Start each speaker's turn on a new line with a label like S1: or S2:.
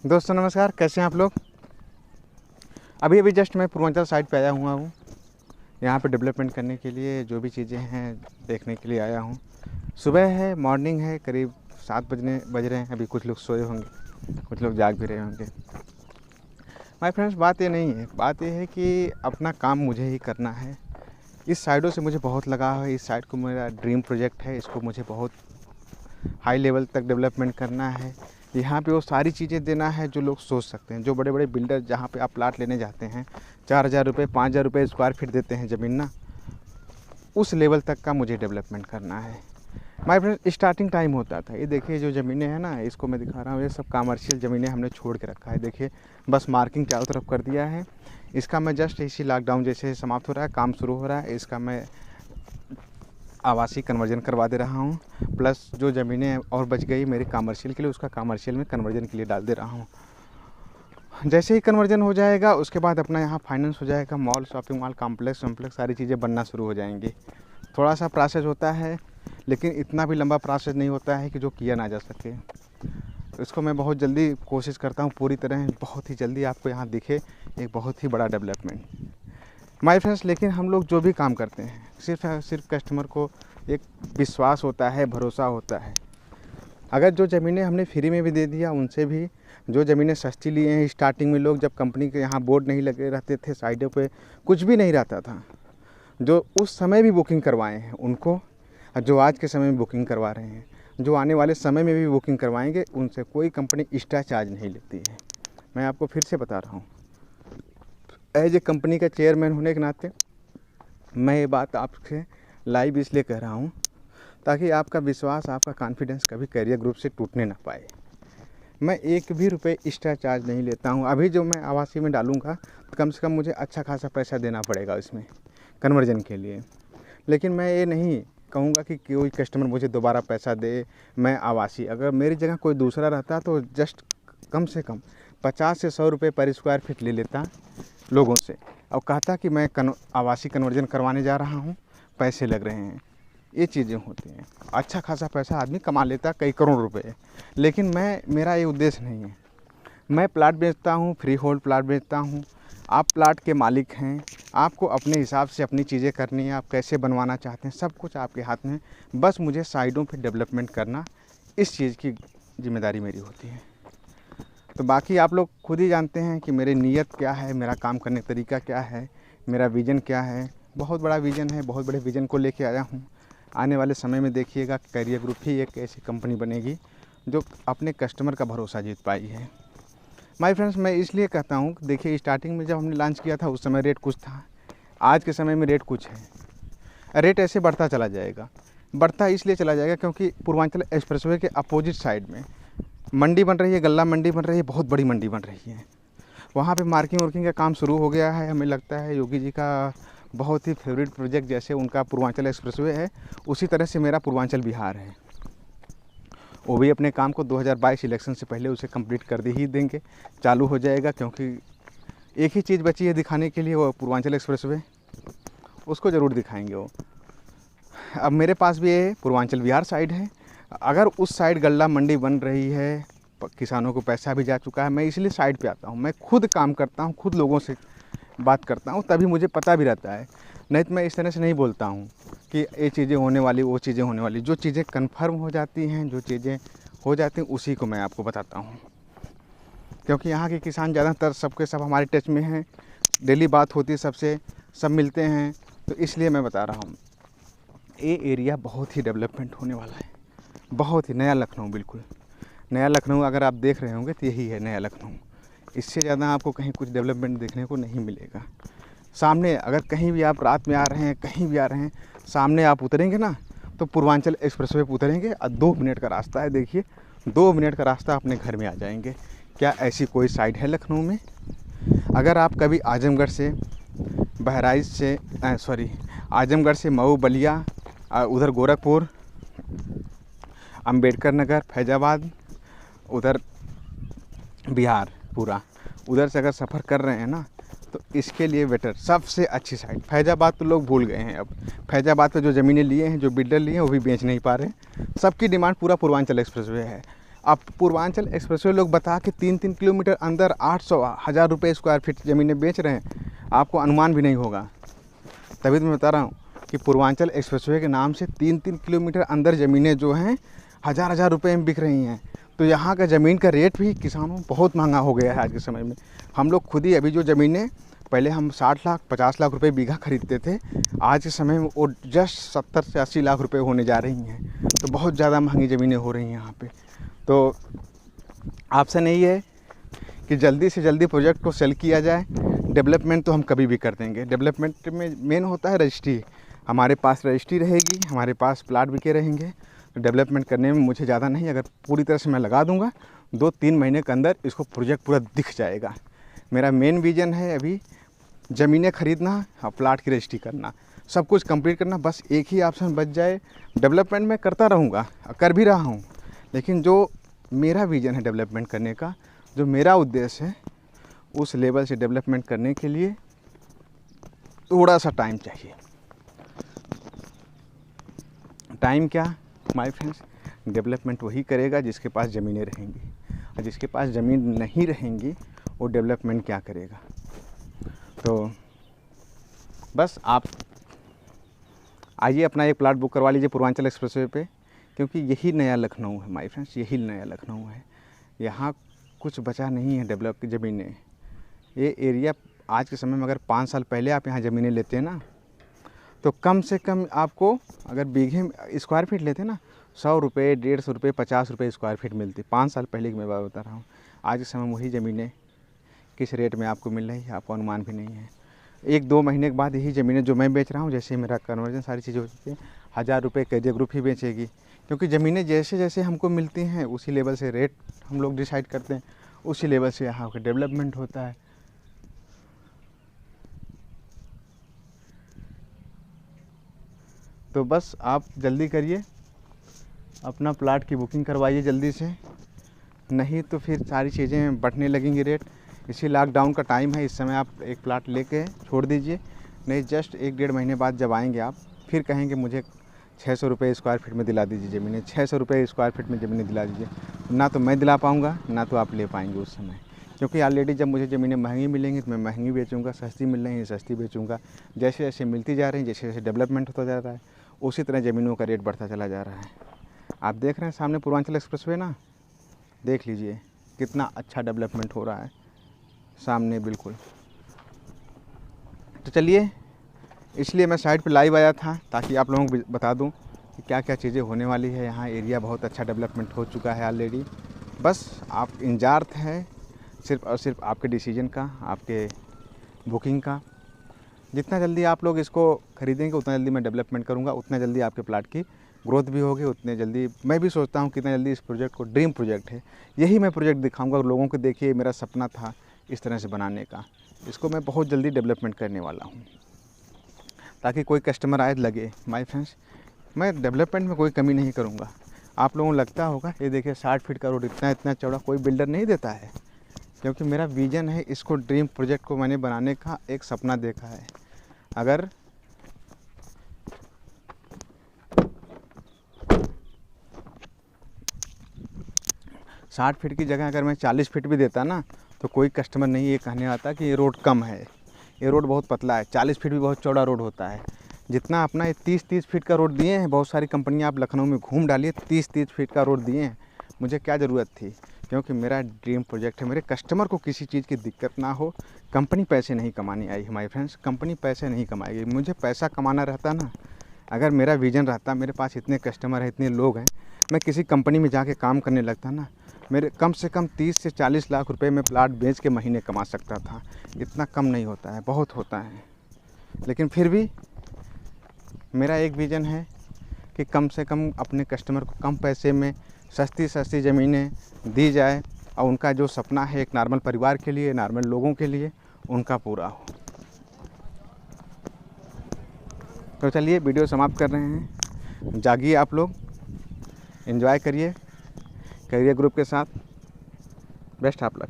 S1: दोस्तों नमस्कार, कैसे हैं आप लोग। अभी जस्ट मैं पूर्वांचल साइड पे आया हुआ हूँ। यहाँ पे डेवलपमेंट करने के लिए जो भी चीज़ें हैं देखने के लिए आया हूँ। सुबह है, मॉर्निंग है, करीब 7 बज रहे हैं। अभी कुछ लोग सोए होंगे, कुछ लोग जाग भी रहे होंगे। माय फ्रेंड्स, बात ये नहीं है, बात ये है कि अपना काम मुझे ही करना है। इस साइडों से मुझे बहुत लगाव है। इस साइड को मेरा ड्रीम प्रोजेक्ट है। इसको मुझे बहुत हाई लेवल तक डेवलपमेंट करना है। यहाँ पे वो सारी चीज़ें देना है जो लोग सोच सकते हैं। जो बड़े बड़े बिल्डर जहाँ पे आप प्लाट लेने जाते हैं 4,000 रुपये 5,000 रुपये स्क्वायर फीट देते हैं ज़मीन ना, उस लेवल तक का मुझे डेवलपमेंट करना है। माय फ्रेंड, स्टार्टिंग टाइम होता था, ये देखिए जो ज़मीनें हैं ना, इसको मैं दिखा रहा हूँ, ये सब कमर्शियल ज़मीनें हमने छोड़ के रखा है। देखिए बस मार्किंग चारों तरफ कर दिया है। इसका मैं जस्ट इसी लॉकडाउन जैसे समाप्त हो रहा है, काम शुरू हो रहा है, इसका मैं आवासीय कन्वर्जन करवा दे रहा हूँ। प्लस जो ज़मीनें और बच गई मेरी कमर्शियल के लिए, उसका कमर्शियल में कन्वर्जन के लिए डाल दे रहा हूँ। जैसे ही कन्वर्जन हो जाएगा उसके बाद अपना यहाँ फाइनेंस हो जाएगा, मॉल, शॉपिंग मॉल, कॉम्प्लेक्स सारी चीज़ें बनना शुरू हो जाएंगी। थोड़ा सा प्रोसेस होता है, लेकिन इतना भी लंबा प्रोसेस नहीं होता है कि जो किया ना जा सके। इसको मैं बहुत जल्दी कोशिश करता हूँ, पूरी तरह बहुत ही जल्दी आपको यहाँ दिखे एक बहुत ही बड़ा डेवलपमेंट। माय फ्रेंड्स, लेकिन हम लोग जो भी काम करते हैं सिर्फ कस्टमर को एक विश्वास होता है, भरोसा होता है। अगर जो ज़मीनें हमने फ्री में भी दे दिया, उनसे भी जो ज़मीनें सस्ती लिए हैं स्टार्टिंग में, लोग जब कंपनी के यहाँ बोर्ड नहीं लगे रहते थे, साइडों पे कुछ भी नहीं रहता था, जो उस समय भी बुकिंग करवाए हैं उनको, और जो आज के समय में बुकिंग करवा रहे हैं, जो आने वाले समय में भी बुकिंग करवाएंगे, उनसे कोई कंपनी एक्स्ट्रा चार्ज नहीं लेती है। मैं आपको फिर से बता रहा हूँ, एज ए कंपनी का चेयरमैन होने के नाते मैं ये बात आपसे लाइव इसलिए कह रहा हूँ ताकि आपका विश्वास, आपका कॉन्फिडेंस कभी कैरियर ग्रुप से टूटने ना पाए। मैं एक भी रुपये एक्स्ट्रा चार्ज नहीं लेता हूँ। अभी जो मैं आवासीय में डालूँगा तो कम से कम मुझे अच्छा खासा पैसा देना पड़ेगा इसमें कन्वर्जन के लिए। लेकिन मैं ये नहीं कहूँगा कि कोई कस्टमर मुझे दोबारा पैसा दे। मैं आवासीय, अगर मेरी जगह कोई दूसरा रहता तो जस्ट कम से कम 50 से 100 रुपये पर स्क्वायर फीट ले लेता लोगों से, और कहता कि मैं आवासीय कन्वर्जन करवाने जा रहा हूँ, पैसे लग रहे हैं। ये चीज़ें होती हैं, अच्छा खासा पैसा आदमी कमा लेता, कई करोड़ रुपए। लेकिन मेरा ये उद्देश्य नहीं है। मैं प्लाट बेचता हूँ, फ्री होल्ड प्लाट बेचता हूँ। आप प्लाट के मालिक हैं, आपको अपने हिसाब से अपनी चीज़ें करनी है। आप कैसे बनवाना चाहते हैं, सब कुछ आपके हाथ में। बस मुझे साइडों पे डेवलपमेंट करना, इस चीज़ की जिम्मेदारी मेरी होती है। तो बाकी आप लोग खुद ही जानते हैं कि मेरी नीयत क्या है, मेरा काम करने का तरीका क्या है, मेरा विज़न क्या है। बहुत बड़ा विज़न है, बहुत बड़े विज़न को लेके आया हूँ। आने वाले समय में देखिएगा कैरियर ग्रुप ही एक ऐसी कंपनी बनेगी जो अपने कस्टमर का भरोसा जीत पाई है। माय फ्रेंड्स, मैं इसलिए कहता हूँ, देखिए स्टार्टिंग में जब हमने लॉन्च किया था उस समय रेट कुछ था, आज के समय में रेट कुछ है। रेट ऐसे बढ़ता चला जाएगा, बढ़ता इसलिए चला जाएगा क्योंकि पूर्वांचल एक्सप्रेसवे के अपोजिट साइड में मंडी बन रही है, गल्ला मंडी बन रही है, बहुत बड़ी मंडी बन रही है। वहाँ पे मार्किंग वार्किंग का काम शुरू हो गया है। हमें लगता है योगी जी का बहुत ही फेवरेट प्रोजेक्ट, जैसे उनका पूर्वांचल एक्सप्रेसवे है, उसी तरह से मेरा पूर्वांचल बिहार है। वो भी अपने काम को 2022 इलेक्शन से पहले उसे कंप्लीट कर ही देंगे, चालू हो जाएगा। क्योंकि एक ही चीज़ बची है दिखाने के लिए, वो पूर्वांचल एक्सप्रेसवे, उसको ज़रूर दिखाएंगे वो। अब मेरे पास भी ये पूर्वांचल बिहार साइड है। अगर उस साइड गल्ला मंडी बन रही है, किसानों को पैसा भी जा चुका है, मैं इसलिए साइड पे आता हूँ। मैं खुद काम करता हूँ, खुद लोगों से बात करता हूँ, तभी मुझे पता भी रहता है। नहीं तो मैं इस तरह से नहीं बोलता हूँ कि ये चीज़ें होने वाली, वो चीज़ें होने वाली। जो चीज़ें कन्फर्म हो जाती हैं, जो चीज़ें हो जाती हैं, उसी को मैं आपको बताता हूँ। क्योंकि यहाँ के किसान ज़्यादातर सबके सब हमारे टच में हैं, डेली बात होती है सबसे, सब मिलते हैं, तो इसलिए मैं बता रहा हूँ। ये एरिया बहुत ही डेवलपमेंट होने वाला है, बहुत ही नया लखनऊ, बिल्कुल नया लखनऊ। अगर आप देख रहे होंगे तो यही है नया लखनऊ। इससे ज़्यादा आपको कहीं कुछ डेवलपमेंट देखने को नहीं मिलेगा। सामने अगर कहीं भी आप रात में आ रहे हैं, कहीं भी आ रहे हैं, सामने आप उतरेंगे ना तो पूर्वांचल एक्सप्रेसवे पे उतरेंगे और 2 मिनट का रास्ता है। देखिए 2 मिनट का रास्ता, अपने घर में आ जाएंगे। क्या ऐसी कोई साइड है लखनऊ में? अगर आप कभी आजमगढ़ से, बहराइच से, आजमगढ़ से मऊ, बलिया, उधर गोरखपुर, अम्बेडकर नगर, फैज़ाबाद, उधर बिहार पूरा, उधर से अगर सफ़र कर रहे हैं ना, तो इसके लिए बेटर सबसे अच्छी साइड फैज़ाबाद। तो लोग भूल गए हैं अब। फैज़ाबाद पे जो ज़मीनें लिए हैं, जो बिल्डर लिए हैं, वो भी बेच नहीं पा रहे। सबकी डिमांड पूरा पूर्वांचल एक्सप्रेसवे है। अब पूर्वांचल एक्सप्रेसवे लोग बता के 3-3 किलोमीटर अंदर 800-1000 रुपये स्क्वायर फीट ज़मीनें बेच रहे हैं, आपको अनुमान भी नहीं होगा। तभी तो मैं बता रहा हूँ कि पूर्वांचल एक्सप्रेसवे के नाम से 3-3 किलोमीटर अंदर ज़मीनें जो हैं 1000-1000 रुपये में बिक रही हैं। तो यहाँ का ज़मीन का रेट भी किसानों बहुत महंगा हो गया है आज के समय में। हम लोग खुद ही अभी जो ज़मीनें पहले हम 60 लाख 50 लाख रुपए बीघा खरीदते थे, आज के समय में वो जस्ट 70 से 80 लाख रुपए होने जा रही हैं। तो बहुत ज़्यादा महंगी ज़मीनें हो रही हैं यहाँ पे। तो ऑप्शन यही है कि जल्दी से जल्दी प्रोजेक्ट को सेल किया जाए। डेवलपमेंट तो हम कभी भी कर देंगे। डेवलपमेंट में मेन होता है रजिस्ट्री। हमारे पास रजिस्ट्री रहेगी, हमारे पास प्लाट बिके रहेंगे, तो डेवलपमेंट करने में मुझे ज़्यादा नहीं, अगर पूरी तरह से मैं लगा दूंगा 2-3 महीने के अंदर इसको प्रोजेक्ट पूरा दिख जाएगा। मेरा मेन विज़न है अभी ज़मीनें खरीदना और प्लाट की रजिस्ट्री करना, सब कुछ कंप्लीट करना। बस एक ही ऑप्शन बच जाए। डेवलपमेंट मैं करता रहूँगा, कर भी रहा हूँ, लेकिन जो मेरा विज़न है डेवलपमेंट करने का, जो मेरा उद्देश्य है, उस लेवल से डेवलपमेंट करने के लिए थोड़ा सा टाइम चाहिए। टाइम क्या माय फ्रेंड्स, डेवलपमेंट वही करेगा जिसके पास ज़मीनें रहेंगी, और जिसके पास ज़मीन नहीं रहेंगी वो डेवलपमेंट क्या करेगा। तो बस आप आइए अपना एक प्लाट बुक करवा लीजिए पूर्वांचल एक्सप्रेसवे पे, क्योंकि यही नया लखनऊ है माय फ्रेंड्स, यही नया लखनऊ है। यहाँ कुछ बचा नहीं है डेवलप की ज़मीनें। ये एरिया आज के समय में अगर 5 साल पहले आप यहाँ ज़मीनें लेते हैं ना, तो कम से कम आपको अगर बीघे स्क्वायर फीट लेते ना 100 रुपये 150 रुपये 50 रुपये स्क्वायर फीट मिलती। 5 साल पहले की मैं बात बता रहा हूँ। आज के समय वही ज़मीनें किस रेट में आपको मिल रही है आपको अनुमान भी नहीं है। 1-2 महीने के बाद यही ज़मीनें जो मैं बेच रहा हूँ, जैसे मेरा कन्वर्जन सारी चीज़ें हो चुकी है, 1000 रुपये केजे ग्रुप ही बेचेगी। क्योंकि ज़मीनें जैसे जैसे हमको मिलती हैं उसी लेवल से रेट हम लोग डिसाइड करते हैं, उसी लेवल से यहाँ का डेवलपमेंट होता है। तो बस आप जल्दी करिए, अपना प्लाट की बुकिंग करवाइए जल्दी से, नहीं तो फिर सारी चीज़ें बढ़ने लगेंगी रेट। इसी लॉकडाउन का टाइम है, इस समय आप एक प्लाट लेके छोड़ दीजिए, नहीं जस्ट 1-1.5 महीने बाद जब आएंगे आप फिर कहेंगे मुझे 600 रुपये स्क्वायर फीट में दिला दीजिए ज़मीनें, 600 रुपये स्क्वायर फीट में ज़मीनें दिला दीजिए। ना तो मैं दिला पाऊँगा, ना तो आप ले पाएंगे उस समय, क्योंकि ऑलरेडी जब मुझे ज़मीनें महंगी मिलेंगी तो मैं महंगी बेचूँगा, सस्ती मिल रही है सस्ती बेचूँगा। जैसे जैसे मिलती जा रही है, जैसे जैसे डेवलपमेंट होता जा रहा है, उसी तरह ज़मीनों का रेट बढ़ता चला जा रहा है। आप देख रहे हैं सामने पूर्वांचल एक्सप्रेसवे ना, देख लीजिए कितना अच्छा डेवलपमेंट हो रहा है सामने बिल्कुल। तो चलिए, इसलिए मैं साइड पे लाइव आया था ताकि आप लोगों को बता दूं कि क्या क्या चीज़ें होने वाली है। यहाँ एरिया बहुत अच्छा डेवलपमेंट हो चुका है ऑलरेडी। बस आप इंतजार है सिर्फ और सिर्फ आपके डिसीजन का, आपके बुकिंग का। जितना जल्दी आप लोग इसको खरीदेंगे उतना जल्दी मैं डेवलपमेंट करूँगा, उतना जल्दी आपके प्लाट की ग्रोथ भी होगी, उतने जल्दी मैं भी सोचता हूँ कितना जल्दी इस प्रोजेक्ट को, ड्रीम प्रोजेक्ट है, यही मैं प्रोजेक्ट दिखाऊंगा लोगों को। देखिए मेरा सपना था इस तरह से बनाने का, इसको मैं बहुत जल्दी डेवलपमेंट करने वाला हूँ ताकि कोई कस्टमर आए लगे माय फ्रेंड्स मैं डेवलपमेंट में कोई कमी नहीं करूँगा। आप लोगों को लगता होगा ये देखिए 60 फीट का रोड इतना इतना चौड़ा कोई बिल्डर नहीं देता है, क्योंकि मेरा विज़न है, इसको ड्रीम प्रोजेक्ट को मैंने बनाने का एक सपना देखा है। अगर साठ फीट की जगह अगर मैं 40 फीट भी देता ना, तो कोई कस्टमर नहीं ये कहने आता कि ये रोड कम है, ये रोड बहुत पतला है। 40 फीट भी बहुत चौड़ा रोड होता है। जितना अपना ये 30-30 फीट का रोड दिए हैं, बहुत सारी कंपनियां आप लखनऊ में घूम डालिए, 30-30 फीट का रोड दिए हैं। मुझे क्या ज़रूरत थी, क्योंकि मेरा ड्रीम प्रोजेक्ट है, मेरे कस्टमर को किसी चीज़ की दिक्कत ना हो। कंपनी पैसे नहीं कमाने आई है माय फ्रेंड्स, कंपनी पैसे नहीं कमाएगी। मुझे पैसा कमाना रहता ना, अगर मेरा विज़न रहता, मेरे पास इतने कस्टमर हैं, इतने लोग हैं, मैं किसी कंपनी में जाके काम करने लगता ना, मेरे कम से कम 30 से 40 लाख रुपए में प्लाट बेच के महीने कमा सकता था। इतना कम नहीं होता है, बहुत होता है। लेकिन फिर भी मेरा एक विज़न है कि कम से कम अपने कस्टमर को कम पैसे में सस्ती सस्ती ज़मीनें दी जाए, और उनका जो सपना है एक नॉर्मल परिवार के लिए, नॉर्मल लोगों के लिए, उनका पूरा हो। तो चलिए वीडियो समाप्त कर रहे हैं। जागिए आप लोग, एंजॉय करिए ग्रुप के साथ। बेस्ट आप लक।